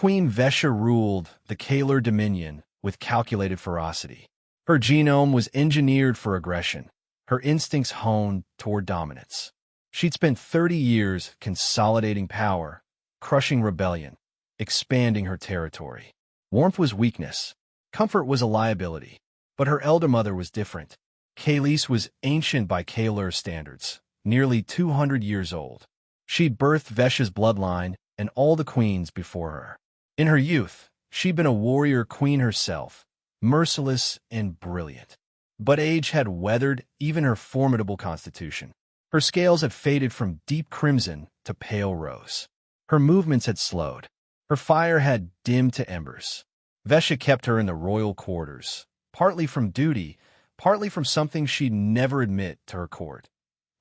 Queen Vesha ruled the Kalar Dominion with calculated ferocity. Her genome was engineered for aggression, her instincts honed toward dominance. She'd spent 30 years consolidating power, crushing rebellion, expanding her territory. Warmth was weakness. Comfort was a liability. But her elder mother was different. Khalees was ancient by Kalar standards, nearly 200 years old. She'd birthed Vesha's bloodline and all the queens before her. In her youth, she'd been a warrior queen herself, merciless and brilliant. But age had weathered even her formidable constitution. Her scales had faded from deep crimson to pale rose. Her movements had slowed. Her fire had dimmed to embers. Vesha kept her in the royal quarters, partly from duty, partly from something she'd never admit to her court: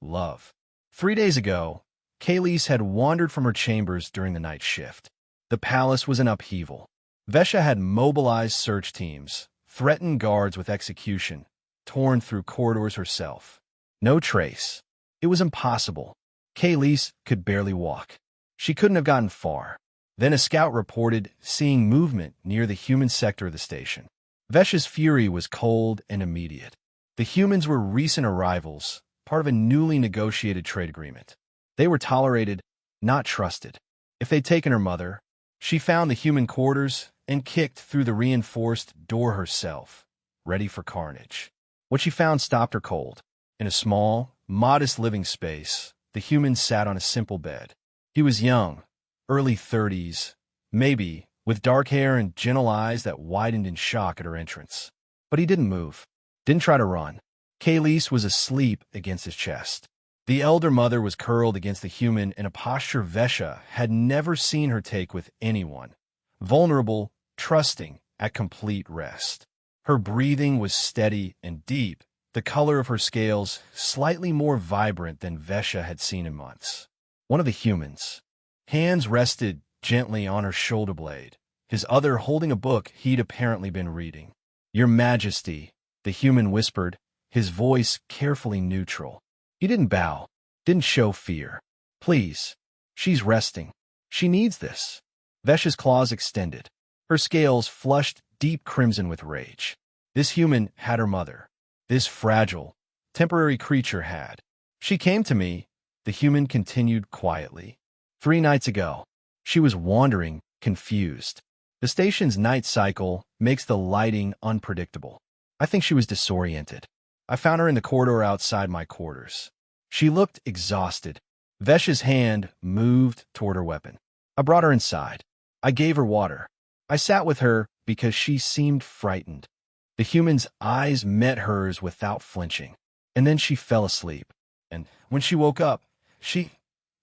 love. 3 days ago, Khalees had wandered from her chambers during the night shift. The palace was in upheaval. Vesha had mobilized search teams, threatened guards with execution, torn through corridors herself. No trace. It was impossible. Khalees could barely walk. She couldn't have gotten far. Then a scout reported seeing movement near the human sector of the station. Vesha's fury was cold and immediate. The humans were recent arrivals, part of a newly negotiated trade agreement. They were tolerated, not trusted. If they'd taken her mother, she found the human quarters and kicked through the reinforced door herself, ready for carnage. What she found stopped her cold. In a small, modest living space, the human sat on a simple bed. He was young, early 30s, maybe, with dark hair and gentle eyes that widened in shock at her entrance. But he didn't move, didn't try to run. Khalees was asleep against his chest. The elder mother was curled against the human in a posture Vesha had never seen her take with anyone. Vulnerable, trusting, at complete rest. Her breathing was steady and deep, the color of her scales slightly more vibrant than Vesha had seen in months. One of the humans. Hands rested gently on her shoulder blade, his other holding a book he'd apparently been reading. "Your Majesty," the human whispered, his voice carefully neutral. He didn't bow, didn't show fear. "Please. She's resting. She needs this." Vesha's claws extended. Her scales flushed deep crimson with rage. This human had her mother. This fragile, temporary creature had. "She came to me," the human continued quietly. 3 nights ago. She was wandering, confused. The station's night cycle makes the lighting unpredictable. I think she was disoriented. I found her in the corridor outside my quarters. She looked exhausted. Vesha's hand moved toward her weapon. I brought her inside. I gave her water. I sat with her because she seemed frightened. The human's eyes met hers without flinching. And then she fell asleep. And when she woke up, she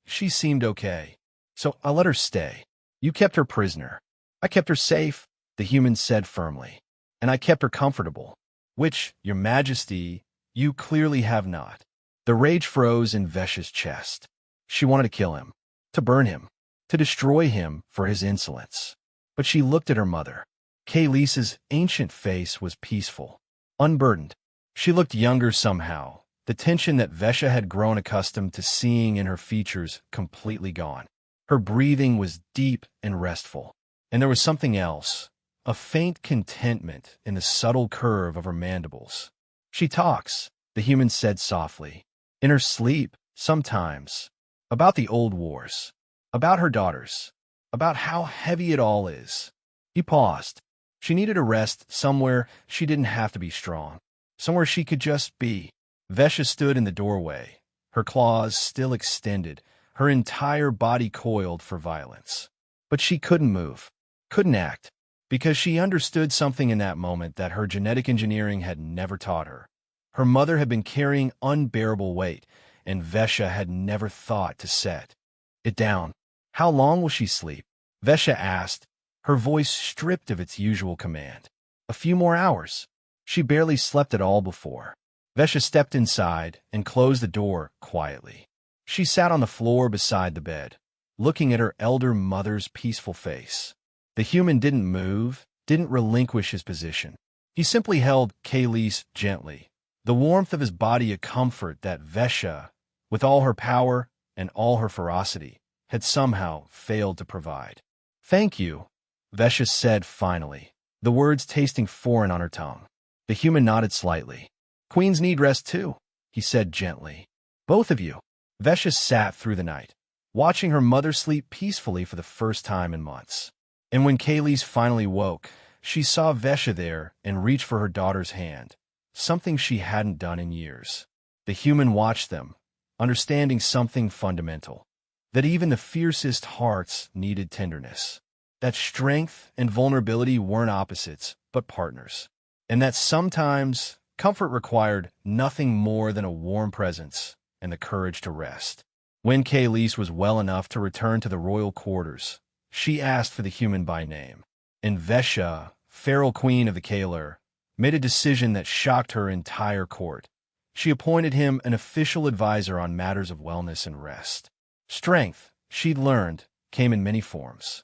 seemed okay. So I let her stay. You kept her prisoner. I kept her safe, the human said firmly. And I kept her comfortable. Which, Your Majesty, you clearly have not. The rage froze in Vesha's chest. She wanted to kill him, to burn him, to destroy him for his insolence. But she looked at her mother. Khalees's ancient face was peaceful, unburdened. She looked younger somehow, the tension that Vesha had grown accustomed to seeing in her features completely gone. Her breathing was deep and restful. And there was something else, a faint contentment in the subtle curve of her mandibles. "She talks," the human said softly. "In her sleep, sometimes. About the old wars. About her daughters. About how heavy it all is." He paused. She needed a rest somewhere she didn't have to be strong. Somewhere she could just be. Vesha stood in the doorway, her claws still extended, her entire body coiled for violence. But she couldn't move, couldn't act, because she understood something in that moment that her genetic engineering had never taught her. Her mother had been carrying unbearable weight, and Vesha had never thought to set it down. "How long will she sleep?" Vesha asked, her voice stripped of its usual command. "A few more hours." She barely slept at all before. Vesha stepped inside and closed the door quietly. She sat on the floor beside the bed, looking at her elder mother's peaceful face. The human didn't move, didn't relinquish his position. He simply held Khalees gently, the warmth of his body a comfort that Vesha, with all her power and all her ferocity, had somehow failed to provide. "Thank you," Vesha said finally, the words tasting foreign on her tongue. The human nodded slightly. Queens need rest too, he said gently. Both of you. Vesha sat through the night, watching her mother sleep peacefully for the first time in months. And when Kaylee's finally woke, she saw Vesha there and reached for her daughter's hand, something she hadn't done in years. The human watched them, understanding something fundamental, that even the fiercest hearts needed tenderness, that strength and vulnerability weren't opposites, but partners, and that sometimes comfort required nothing more than a warm presence and the courage to rest. When Kaylee was well enough to return to the royal quarters, she asked for the human by name, and Vesha, feral queen of the Kaler, made a decision that shocked her entire court. She appointed him an official advisor on matters of wellness and rest. Strength, she'd learned, came in many forms.